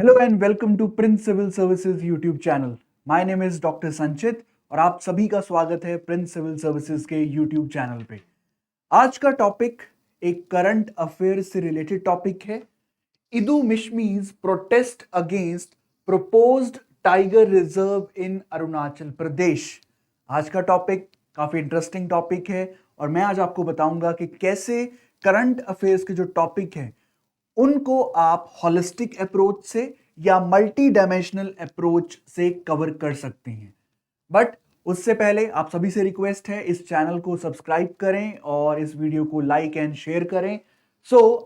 Hello and welcome to prince civil services YouTube channel. My name is doctor Sanchit और आप सभी का स्वागत है प्रिंस सिविल सर्विसेज के यूट्यूब चैनल पे। आज का टॉपिक एक करंट अफेयर से रिलेटेड टॉपिक है। Idu Mishmis protest against proposed tiger reserve in Arunachal Pradesh. आज का टॉपिक काफी इंटरेस्टिंग टॉपिक है और मैं आज आपको बताऊंगा कि कैसे करंट अफेयर्स के जो टॉपिक हैं उनको आप हॉलिस्टिक अप्रोच से या मल्टी डायमेंशनल अप्रोच से कवर कर सकते हैं। बट उससे पहले आप सभी से रिक्वेस्ट है, इस चैनल को सब्सक्राइब करें और इस वीडियो को लाइक एंड शेयर करें।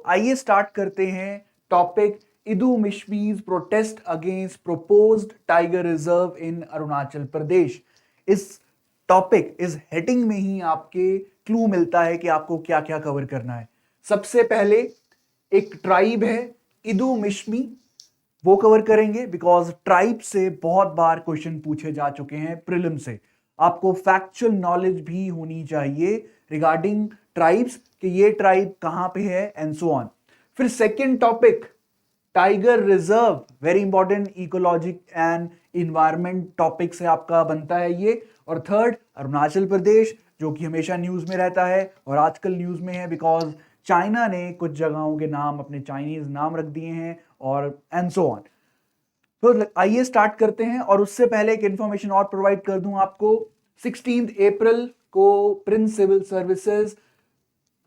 आइए स्टार्ट करते हैं topic Idu Mishmis protest against proposed tiger reserve in Arunachal Pradesh. इस टॉपिक इस हेडिंग में ही आपके क्लू मिलता है कि आपको क्या क्या कवर करना है। सबसे पहले एक ट्राइब है इदू मिशमी, वो कवर करेंगे बिकॉज ट्राइब से बहुत बार क्वेश्चन पूछे जा चुके हैं प्रीलिम से। आपको फैक्चुअल नॉलेज भी होनी चाहिए रिगार्डिंग ट्राइब्स कि ये ट्राइब कहां पे है एंड सो ऑन। फिर second topic tiger reserve, very important ecologic and environment topic से आपका बनता है ये। और थर्ड अरुणाचल प्रदेश, जो कि हमेशा न्यूज में रहता है और आजकल न्यूज में है बिकॉज चाइना ने कुछ जगहों के नाम अपने चाइनीज नाम रख दिए हैं और एंड सो ऑन। तो आइए स्टार्ट करते हैं और उससे पहले एक इंफॉर्मेशन और प्रोवाइड कर दूं आपको। 16 अप्रैल को प्रिंस सिविल सर्विसेज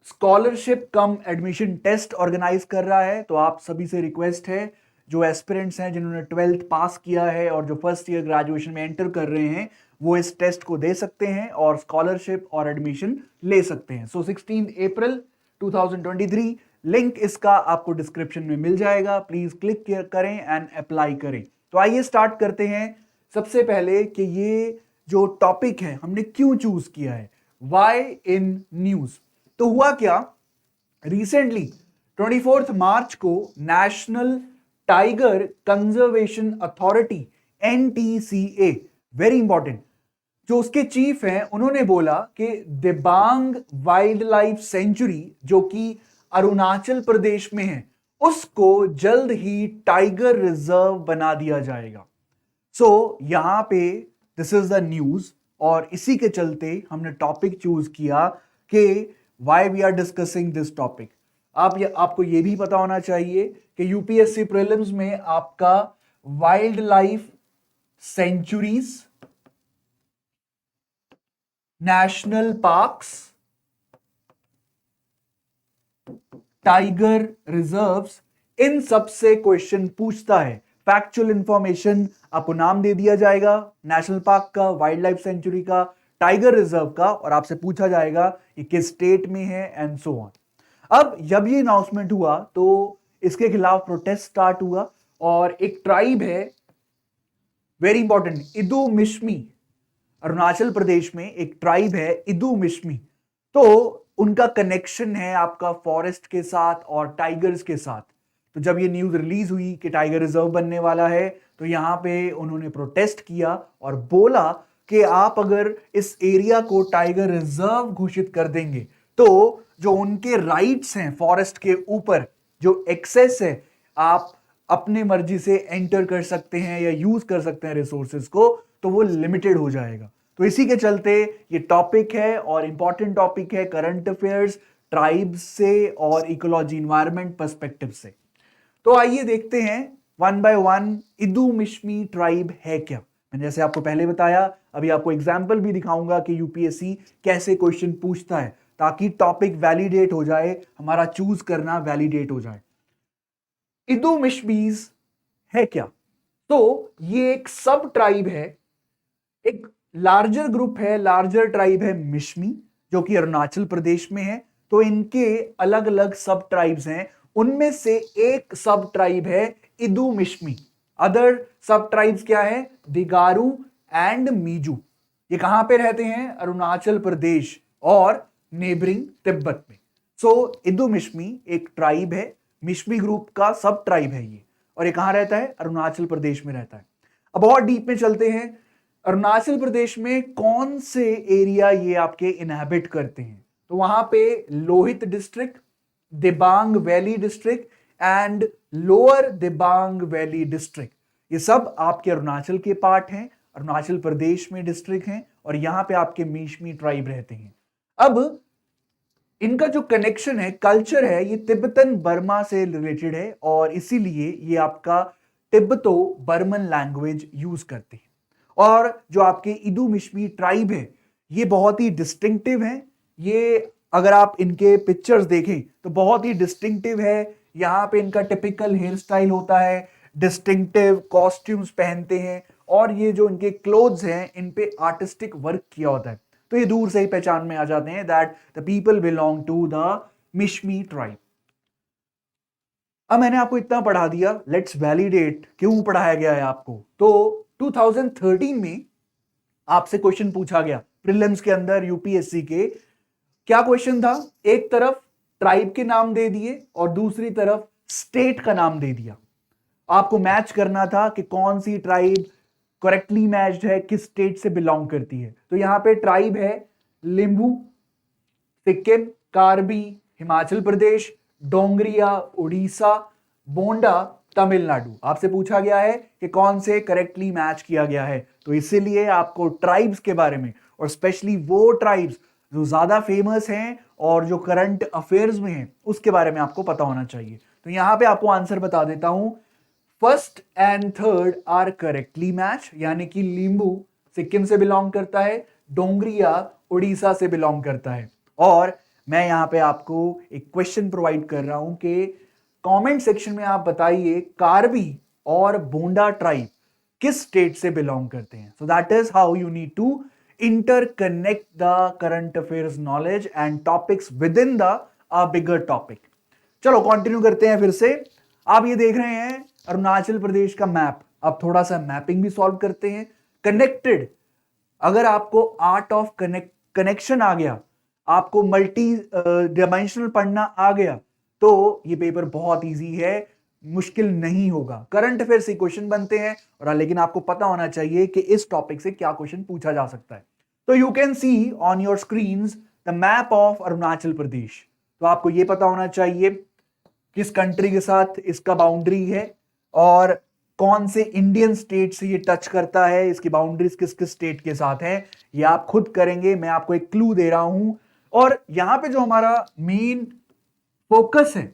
स्कॉलरशिप कम एडमिशन टेस्ट ऑर्गेनाइज कर रहा है। तो आप सभी से रिक्वेस्ट है, जो एस्पिरेंट्स हैं जिन्होंने 12th पास किया है और जो फर्स्ट ईयर ग्रेजुएशन में एंटर कर रहे हैं, वो इस टेस्ट को दे सकते हैं और स्कॉलरशिप और एडमिशन ले सकते हैं। 16 अप्रैल 2023, लिंक इसका आपको डिस्क्रिप्शन में मिल जाएगा। प्लीज क्लिक करें एंड अप्लाई करें। तो आइए स्टार्ट करते हैं। सबसे पहले कि ये जो टॉपिक है हमने क्यों चूज किया है, वाई इन न्यूज। तो हुआ क्या, रिसेंटली 24 मार्च को national tiger conservation authority NTCA, very important, जो उसके चीफ हैं उन्होंने बोला कि दिबांग वाइल्ड लाइफ सेंचुरी जो कि अरुणाचल प्रदेश में है, उसको जल्द ही टाइगर रिजर्व बना दिया जाएगा। यहां पे दिस इज द न्यूज और इसी के चलते हमने टॉपिक चूज किया कि why we are discussing this topic. आपको यह भी पता होना चाहिए कि यूपीएससी प्रीलिम्स में आपका wild life sanctuaries, national parks, tiger reserves, इन सब से क्वेश्चन पूछता है। फैक्चुअल इंफॉर्मेशन आपको नाम दे दिया जाएगा नेशनल पार्क का, वाइल्ड लाइफ सेंचुरी का, टाइगर रिजर्व का, और आपसे पूछा जाएगा ये किस स्टेट में है एंड सो ऑन। अब जब ये अनाउंसमेंट हुआ तो इसके खिलाफ प्रोटेस्ट स्टार्ट हुआ और एक ट्राइब है, वेरी इंपॉर्टेंट, इदू मिशमी, अरुणाचल प्रदेश में एक ट्राइब है इदू मिशमी। तो उनका कनेक्शन है आपका फॉरेस्ट के साथ और टाइगर्स के साथ। तो जब ये न्यूज रिलीज हुई कि टाइगर रिजर्व बनने वाला है, तो यहां पे उन्होंने प्रोटेस्ट किया और बोला कि आप अगर इस एरिया को टाइगर रिजर्व घोषित कर देंगे तो जो उनके राइट्स हैं फॉरेस्ट के ऊपर, जो एक्सेस है, आप अपने मर्जी से एंटर कर सकते हैं या यूज कर सकते हैं रिसोर्सेज को, तो वो लिमिटेड हो जाएगा। तो इसी के चलते ये टॉपिक है और इंपॉर्टेंट टॉपिक है करंट अफेयर्स, ट्राइब्स से और इकोलॉजी इन्वायरमेंट पर्सपेक्टिव से। तो आइए देखते हैं one by one Idu Mishmi tribe है क्या। मैंने जैसे आपको पहले बताया, अभी आपको एग्जाम्पल भी दिखाऊंगा कि यूपीएससी कैसे क्वेश्चन पूछता है ताकि टॉपिक वैलिडेट हो जाए, हमारा चूज करना वैलिडेट हो जाए। इदू मिशमीज है क्या? तो ये एक सब ट्राइब है, एक लार्जर ग्रुप है, लार्जर ट्राइब है मिशमी, जो कि अरुणाचल प्रदेश में है। तो इनके अलग अलग सब ट्राइब्स हैं, उनमें से एक सब ट्राइब है इदू मिशमी। अदर सब ट्राइब्स क्या है? दिगारू एंड मीजू। ये कहां पे रहते हैं? अरुणाचल प्रदेश और नेबरिंग तिब्बत में। इदू मिशमी एक ट्राइब है, मिशमी ग्रुप का सब ट्राइब है ये, और ये कहां रहता है? अरुणाचल प्रदेश में रहता है। अब और डीप में चलते हैं, अरुणाचल प्रदेश में कौन से एरिया ये आपके इनहैबिट करते हैं? तो वहां पे Lohit district, Dibang valley district and lower Dibang valley district. ये सब आपके अरुणाचल के पार्ट हैं, अरुणाचल प्रदेश में डिस्ट्रिक्ट हैं, और यहां पे आपके मीशमी ट्राइब रहते हैं। अब इनका जो कनेक्शन है, कल्चर है, ये तिब्बतन बर्मा से रिलेटेड है, और इसीलिए ये आपका तिब्बतो बर्मन लैंग्वेज यूज करते हैं। और जो आपके इदू मिश्मी ट्राइब है, ये बहुत ही डिस्टिंक्टिव है। ये अगर आप इनके पिक्चर्स देखें तो बहुत ही डिस्टिंक्टिव है। यहाँ पे इनका टिपिकल हेयर स्टाइल होता है, डिस्टिंक्टिव कॉस्ट्यूम्स पहनते हैं, और ये जो इनके क्लोथ्स हैं इन पे आर्टिस्टिक वर्क किया होता है। तो ये दूर से ही पहचान में आ जाते हैं that the people belong to the Mishmi tribe. अब मैंने आपको इतना पढ़ा दिया, लेट्स वैलिडेट क्यों पढ़ाया गया है आपको। तो 2013 में आपसे क्वेश्चन पूछा गया प्रीलिम्स के अंदर, यूपीएससी के। क्या क्वेश्चन था? एक तरफ ट्राइब के नाम दे दिए और दूसरी तरफ स्टेट का नाम दे दिया। आपको मैच करना था कि कौन सी ट्राइब करेक्टली मैच्ड है, किस स्टेट से बिलोंग करती है। तो यहां पे ट्राइब है लिंबू सिक्किम, कार्बी हिमाचल प्रदेश, डोंगरिया उड़ीसा, बोंडा तमिलनाडु। आपसे पूछा गया है कि कौन से करेक्टली मैच किया गया है। तो इसीलिए आपको ट्राइब्स के बारे में, और स्पेशली वो ट्राइब्स जो ज्यादा फेमस हैं और जो करंट अफेयर्स में हैं, उसके बारे में आपको पता होना चाहिए। तो यहां पे आपको आंसर बता देता हूं। First and third are correctly match, यानी कि लिंबू सिक्किम से बिलोंग करता है, डोंगरिया उड़ीसा से बिलोंग करता है। और मैं यहां पे आपको एक क्वेश्चन प्रोवाइड कर रहा हूं कि कमेंट सेक्शन में आप बताइए कार्बी और बोंडा ट्राइब किस स्टेट से बिलोंग करते हैं। So that is how you need to interconnect the current affairs knowledge and topics within the bigger topic. चलो कंटिन्यू करते हैं फिर से। आप ये देख रहे हैं अरुणाचल प्रदेश का मैप। अब थोड़ा सा मैपिंग भी सॉल्व करते हैं। कनेक्टेड, अगर आपको आर्ट ऑफ कनेक्शन आ गया, आपको मल्टी डायमेंशनल पढ़ना आ गया, तो ये पेपर बहुत इजी है, मुश्किल नहीं होगा। करंट अफेयर से क्वेश्चन बनते हैं, और लेकिन आपको पता होना चाहिए कि इस टॉपिक से क्या क्वेश्चन पूछा जा सकता है। तो you can see on your screen the map of Arunachal Pradesh. तो आपको ये पता होना चाहिए किस कंट्री के साथ इसका बाउंड्री है, और कौन से इंडियन स्टेट से ये टच करता है, इसकी बाउंड्रीज किस किस स्टेट के साथ है, ये आप खुद करेंगे। मैं आपको एक क्लू दे रहा हूं। और यहां पे जो हमारा मेन फोकस है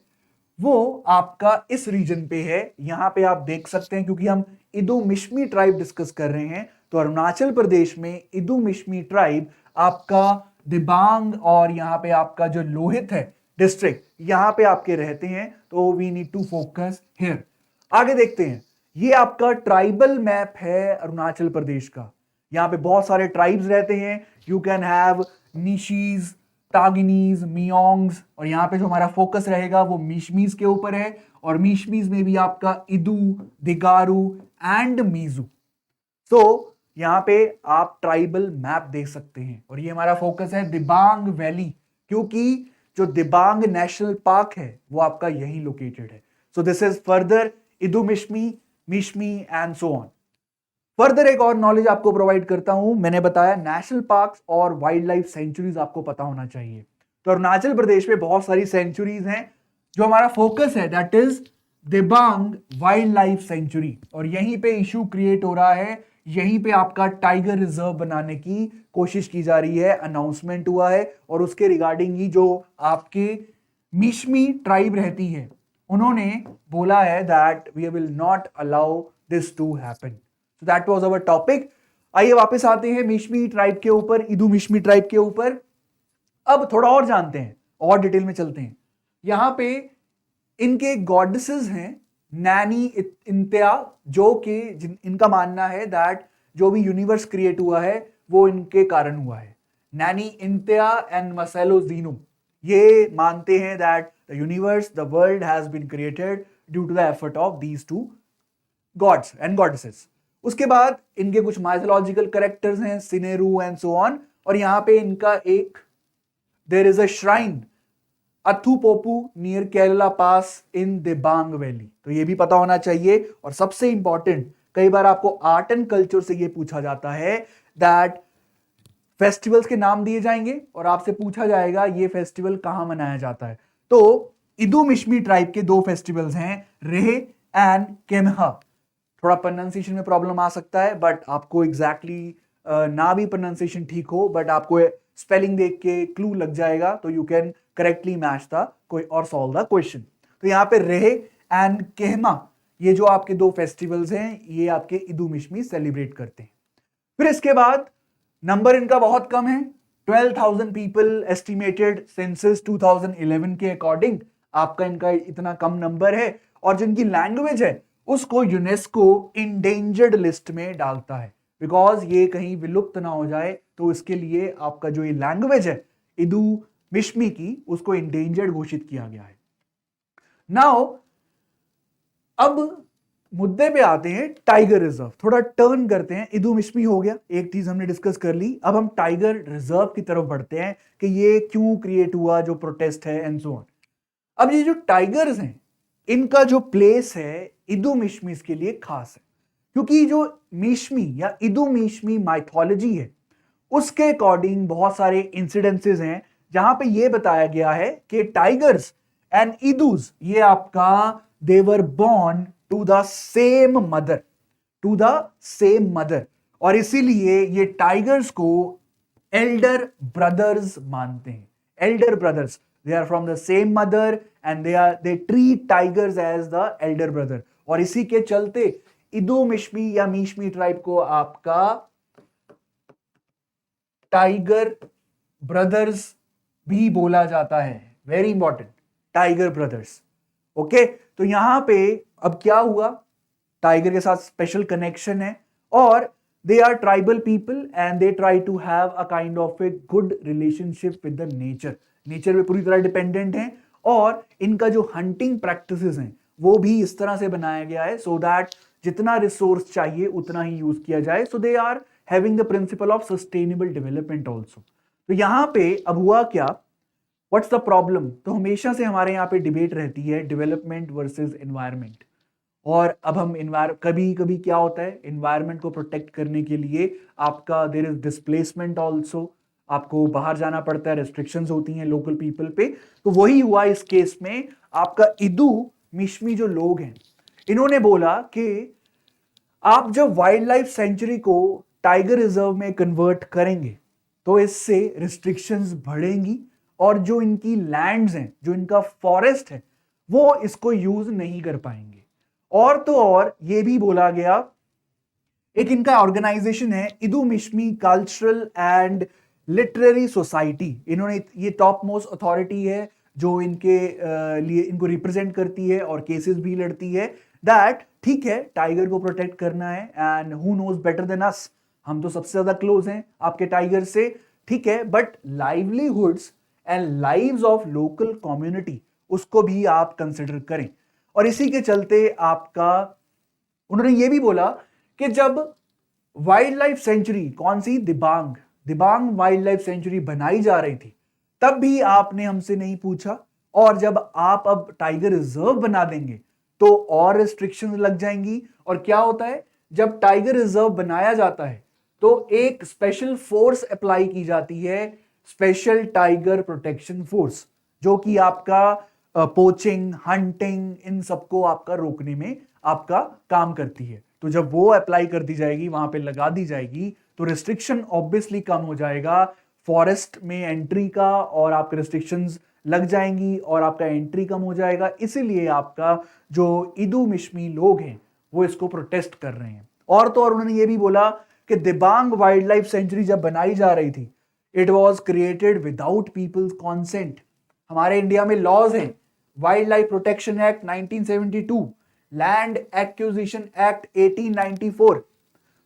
वो आपका इस रीजन पे है। यहां पे आप देख सकते हैं, क्योंकि हम इदू मिश्मी ट्राइब डिस्कस कर रहे हैं, तो अरुणाचल प्रदेश में इदू मिश्मी ट्राइब आपका दिबांग और यहां पे आपका जो लोहित है डिस्ट्रिक्ट, यहां पे आपके रहते हैं। तो we need to focus here. आगे देखते हैं। ये आपका ट्राइबल मैप है अरुणाचल प्रदेश का। यहां पे बहुत सारे ट्राइब्स रहते हैं। यू कैन हैव निशीज, टागिनीज, मियोंग्स, और यहां पे जो हमारा फोकस रहेगा वो मीशमीज के ऊपर है। और मीशमीज में भी आपका इदू, दिगारू एंड मीजू। तो यहां पे आप ट्राइबल मैप देख सकते हैं, और ये हमारा फोकस है दिबांग वैली, क्योंकि जो दिबांग नेशनल पार्क है वो आपका यहीं लोकेटेड है। So this is further Idu Mishmi, Mishmi and so on. Further एक और नॉलेज आपको प्रोवाइड करता हूं। मैंने बताया नेशनल पार्क्स और वाइल्ड लाइफ सेंचुरीज आपको पता होना चाहिए। तो अरुणाचल प्रदेश में बहुत सारी सेंचुरीज हैं। जो हमारा फोकस है that is Dibang wild life sanctuary, और यहीं पे इशू क्रिएट हो रहा है। यहीं पे आपका टाइगर रिजर्व बनाने की कोशिश की जा रही है, अनाउंसमेंट हुआ है, और उसके रिगार्डिंग ही जो आपके मिश्मी ट्राइब रहती है उन्होंने बोला है that we will not allow this to happen. So that was our topic। आइए वापस आते हैं मिश्मी ट्राइब के ऊपर, इदू मिश्मी ट्राइब के ऊपर। अब थोड़ा और जानते हैं, और डिटेल में चलते हैं। यहां पे इनके गॉडेसेस हैं नैनी इंत्या, जो कि इनका मानना है दैट जो भी यूनिवर्स क्रिएट हुआ है वो इनके कारण हुआ है। नैनी इंत्या एंड मसेलो जीनो ये मानते हैं that the universe, the world has been created due to the effort of these two gods and goddesses. उसके बाद इनके कुछ माइथोलॉजिकल कैरेक्टर्स हैं, सिनेरू एंड सो ऑन। और यहां पे इनका एक there is a shrine Athu Popu near Kerala pass in Dibang valley. तो ये भी पता होना चाहिए। और सबसे इंपॉर्टेंट, कई बार आपको आर्ट एंड कल्चर से ये पूछा जाता है दैट फेस्टिवल्स के नाम दिए जाएंगे और आपसे पूछा जाएगा ये फेस्टिवल कहां मनाया जाता है। तो इदू मिश्मी ट्राइब के 2 फेस्टिवल्स हैं, रेह एंड केम्हा। थोड़ा प्रोनाउंसिएशन में प्रॉब्लम आ सकता है, बट आपको एग्जैक्टली ना भी प्रोनाउंसिएशन ठीक हो, बट आपको स्पेलिंग देख के क्लू लग जाएगा, तो you can correctly match the कोई और सॉल्व द क्वेश्चन। तो यहाँ पे रेह एंड केहमा, ये जो आपके 2 फेस्टिवल्स हैं, ये आपके इदू मिश्मी सेलिब्रेट करते हैं। फिर इसके बाद नंबर इनका बहुत कम है, 12,000 पीपल एस्टिमेटेड सेंसस 2011 के अकॉर्डिंग आपका इनका इतना कम नंबर है, और जिनकी लैंग्वेज है उसको यूनेस्को इंडेंजर्ड लिस्ट में डालता है, बिकॉज ये कहीं विलुप्त ना हो जाए, तो इसके लिए आपका जो ये लैंग्वेज है इदू मिश्मी की, उसको इंडेंजर्ड घोषित किया गया है। नाउ अब मुद्दे पे आते हैं टाइगर रिजर्व, थोड़ा टर्न करते हैं। इदू मिश्मी हो गया, एक चीज हमने डिस्कस कर ली, अब हम टाइगर रिजर्व की तरफ बढ़ते हैं कि ये क्यों क्रिएट हुआ, जो प्रोटेस्ट है एंड सो ऑन। अब ये जो टाइगर्स हैं, इनका जो प्लेस है इदू मिश्मी के लिए खास है, क्योंकि जो मिश्मी या इदू मिश्मी माइथोलॉजी है, उसके अकॉर्डिंग बहुत सारे इंसिडेंसेस हैं जहां पे ये बताया गया है कि टाइगर्स एंड इदूज, ये आपका they were born to the same mother, और इसीलिए ये टाइगर्स को एल्डर ब्रदर्स मानते हैं। Elder brothers, they are from the same mother and they treat tigers as the elder brother, और इसी के चलते इदू मिश्मी या मिश्मी ट्राइब को आपका टाइगर ब्रदर्स भी बोला जाता है। Very important, tiger brothers. Okay, तो यहां पे अब क्या हुआ, टाइगर के साथ स्पेशल कनेक्शन है, और they are tribal people and they try to have a kind of a good relationship with the nature, nature पे पूरी तरह डिपेंडेंट हैं, और इनका जो हंटिंग प्रैक्टिसेस हैं वो भी इस तरह से बनाया गया है सो दैट जितना रिसोर्स चाहिए उतना ही यूज किया जाए। So they are having the principle of sustainable development also. तो यहां पे अब हुआ क्या, व्हाट्स द प्रॉब्लम, तो हमेशा से हमारे यहाँ पे डिबेट रहती है डेवलपमेंट वर्सेस एनवायरमेंट, और अब हम कभी कभी क्या होता है, एनवायरमेंट को प्रोटेक्ट करने के लिए आपका देयर इज डिस्प्लेसमेंट ऑल्सो, आपको बाहर जाना पड़ता है, रेस्ट्रिक्शंस होती हैं लोकल पीपल पे। तो वही हुआ इस केस में, आपका इदू मिश्मी जो लोग हैं, इन्होंने बोला कि आप जब वाइल्ड लाइफ सेंचुरी को टाइगर रिजर्व में कन्वर्ट करेंगे तो इससे रिस्ट्रिक्शंस बढ़ेंगी, और जो इनकी लैंड्स हैं, जो इनका फॉरेस्ट है, वो इसको यूज नहीं कर पाएंगे। और तो और ये भी बोला गया, एक इनका ऑर्गेनाइजेशन है Idu Mishmi cultural and literary society, इन्होंने, ये टॉप मोस्ट अथॉरिटी है जो इनके लिए इनको रिप्रेजेंट करती है और केसेस भी लड़ती है, दैट ठीक है टाइगर को प्रोटेक्ट करना है and who knows better than us, हम तो सबसे ज्यादा क्लोज हैं आपके टाइगर से, ठीक है, but livelihoods and lives of local community उसको भी आप कंसिडर करें। और इसी के चलते आपका, उन्होंने ये भी बोला कि जब वाइल्ड लाइफ सेंचुरी, कौन सी, दिबांग वाइल्ड लाइफ सेंचुरी बनाई जा रही थी, तब भी आपने हमसे नहीं पूछा, और जब आप अब टाइगर रिजर्व बना देंगे तो और रिस्ट्रिक्शंस लग जाएंगी। और क्या होता है, जब टाइगर रिजर्व बनाया जाता है तो एक स्पेशल फोर्स अप्लाई की जाती है, स्पेशल टाइगर प्रोटेक्शन फोर्स, जो कि आपका पोचिंग, हंटिंग, इन सबको आपका रोकने में आपका काम करती है। तो जब वो अप्लाई कर दी जाएगी, वहां पे लगा दी जाएगी, तो रिस्ट्रिक्शन ऑब्वियसली कम हो जाएगा फॉरेस्ट में एंट्री का, और आपके रिस्ट्रिक्शंस लग जाएंगी और आपका एंट्री कम हो जाएगा। इसीलिए आपका जो इदू मिश्मी लोग हैं वो इसको प्रोटेस्ट कर रहे हैं। और तो और उन्होंने ये भी बोला कि दिबांग वाइल्ड लाइफ सेंचुरी जब बनाई जा रही थी, it was created without people's consent. हमारे इंडिया में लॉज हैं, wild life protection act 1972, land acquisition act 1894,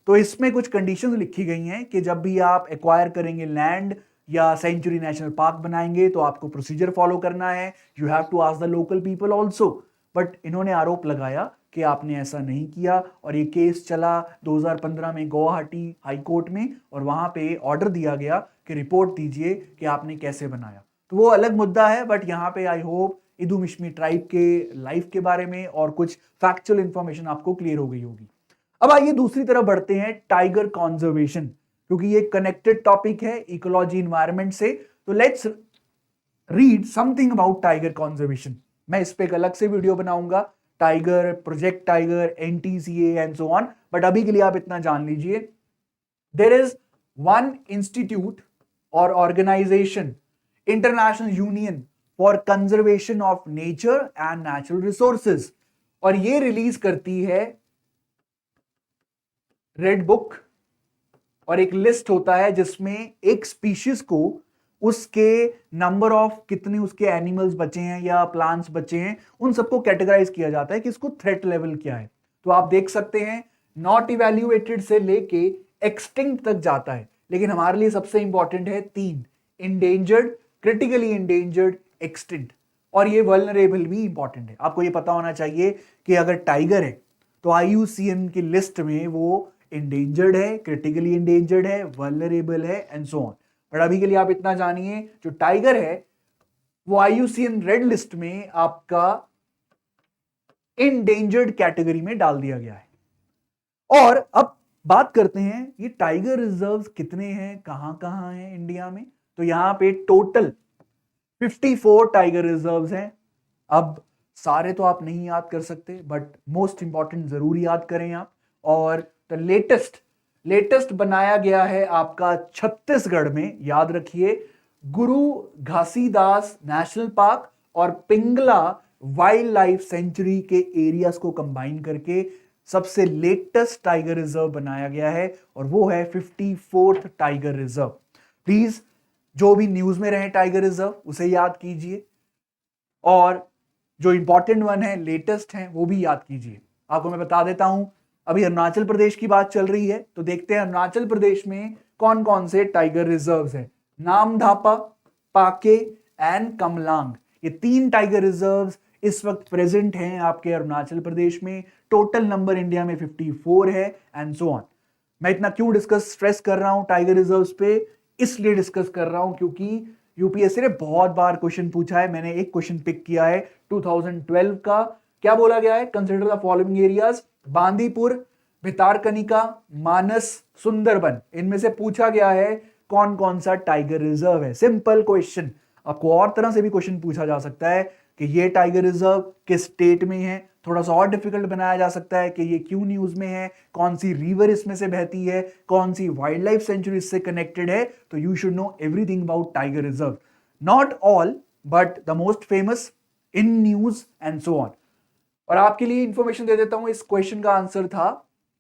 तो इसमें कुछ कंडीशंस लिखी गई हैं कि जब भी आप एक्वायर करेंगे लैंड या सेंचुरी नेशनल पार्क बनाएंगे तो आपको प्रोसीजर फॉलो करना है, you have to ask the local people also. But इन्होंने आरोप लगाया कि आपने ऐसा नहीं किया, और ये केस चला 2015 में गुवाहाटी हाई कोर्ट में, और वहां पे ऑर्डर दिया गया कि रिपोर्ट दीजिए कि आपने कैसे बनाया। तो वो अलग मुद्दा है, बट यहाँ पे आई होप इदू मिश्मी ट्राइब के लाइफ के बारे में और कुछ फैक्चुअल इंफॉर्मेशन आपको क्लियर हो गई होगी। अब आइए दूसरी तरफ बढ़ते हैं, टाइगर कंजर्वेशन, क्योंकि ये कनेक्टेड टॉपिक है इकोलॉजी एनवायरनमेंट से। तो let's read something about tiger conservation. मैं इस पे एक अलग से वीडियो बनाऊंगा, tiger, project tiger, NTCA and so on. But अभी के लिए आप इतना जान लीजिए, देयर इज वन इंस्टीट्यूट और organisation, International Union for Conservation of Nature and Natural Resources, और ये रिलीज करती है रेड बुक, और एक लिस्ट होता है जिसमें एक स्पीशीज को उसके नंबर ऑफ कितने उसके एनिमल्स बचे हैं या प्लांट्स बचे हैं उन सबको कैटेगराइज किया जाता है कि इसको थ्रेट लेवल क्या है। तो आप देख सकते हैं नॉट इवैल्यूएटेड से लेके एक्सटिंक्ट तक जाता है, लेकिन हमारे लिए सबसे इंपॉर्टेंट है 3, इंडेंजर्ड, क्रिटिकली इंडेंजर्ड, एक्सटिंक्ट, और ये वल्नरेबल भी इंपॉर्टेंट है। आपको ये पता होना चाहिए कि अगर टाइगर है तो IUCN की लिस्ट में वो इंडेंजर्ड है, क्रिटिकली इंडेंजर्ड है, वल्नरेबल है एंड सो ऑन। बट अभी के लिए आप इतना जानिए, जो टाइगर है वो IUCN रेड लिस्ट में आपका इंडेंजर्ड कैटेगरी में डाल दिया गया है। और अब बात करते हैं ये टाइगर रिजर्व्स कितने हैं, कहां हैं इंडिया में। तो यहां पे टोटल 54 टाइगर रिजर्व्स हैं। अब सारे तो आप नहीं याद कर सकते, बट मोस्ट इंपॉर्टेंट जरूर याद करें आप। और द लेटेस्ट बनाया गया है आपका छत्तीसगढ़ में, याद रखिए, गुरु घासीदास नेशनल पार्क और पिंगला वाइल्ड लाइफ सेंचुरी के एरियाज को कंबाइन करके सबसे लेटेस्ट टाइगर रिजर्व बनाया गया है, और वो है 54th टाइगर रिजर्व। प्लीज जो भी न्यूज में रहे टाइगर रिजर्व उसे याद कीजिए, और जो इंपॉर्टेंट वन है, लेटेस्ट है, वो भी याद कीजिए। आपको मैं बता देता हूं, अभी अरुणाचल प्रदेश की बात चल रही है, तो देखते हैं अरुणाचल प्रदेश में कौन कौन से टाइगर रिजर्व्स हैं। नामधापा, पाके एंड कमलांग, ये 3 टाइगर रिजर्व्स इस वक्त प्रेजेंट हैं आपके अरुणाचल प्रदेश में। टोटल नंबर इंडिया में 54 है एंड सो ऑन। मैं इतना क्यों स्ट्रेस कर रहा हूं टाइगर रिजर्व्स पे, इसलिए डिस्कस कर रहा हूं क्योंकि यूपीएससी ने बहुत बार क्वेश्चन पूछा है। मैंने एक क्वेश्चन पिक किया है 2012 का। क्या बोला गया है? Consider the following areas, Bandipur, Bhitarkanika, Manas, Sundarban, इनमें से पूछा गया है कौन कौन सा टाइगर रिजर्व है। Simple question. आपको और तरह से भी क्वेश्चन पूछा जा सकता है कि ये टाइगर रिजर्व किस स्टेट में है, थोड़ा सा और डिफिकल्ट बनाया जा सकता है कि ये क्यों न्यूज में है, कौन सी रिवर इसमें से बहती है, कौन सी वाइल्ड लाइफ सेंचुरी इससे कनेक्टेड है। तो you should know everything about tiger reserve, not all but the most famous in news and so on. और आपके लिए इंफॉर्मेशन दे देता हूं, इस क्वेश्चन का आंसर था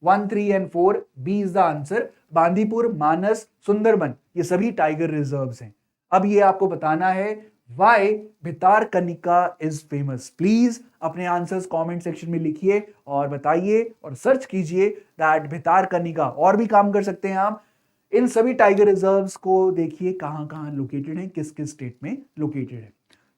1, 3 and 4, B is the answer. Bandipur, Manas, Sundarban, ये सभी टाइगर रिजर्व्स हैं। अब ये आपको बताना है वाई भितारकनिका इज फेमस। प्लीज अपने आंसर्स कमेंट सेक्शन में लिखिए और बताइए और सर्च कीजिए दैट भितारकनिका। और भी काम कर सकते हैं आप, इन सभी टाइगर रिजर्व्स को देखिए कहां कहां लोकेटेड है, किस किस स्टेट में लोकेटेड है।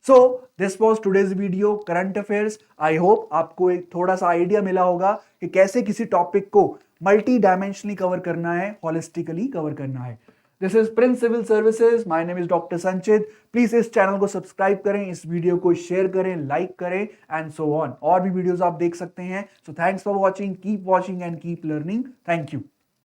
So this was today's video current affairs. I hope आपको एक थोड़ा सा आइडिया मिला होगा कि कैसे किसी टॉपिक को मल्टी डायमेंशनली कवर करना है, होलिस्टिकली कवर करना है। This is Prince civil Services, my name is doctor Sanchit. Please इस चैनल को सब्सक्राइब करें, इस वीडियो को शेयर करें, लाइक करें एंड सो ऑन। और भी वीडियोस आप देख सकते हैं। So thanks for watching, keep watching and keep learning. Thank you.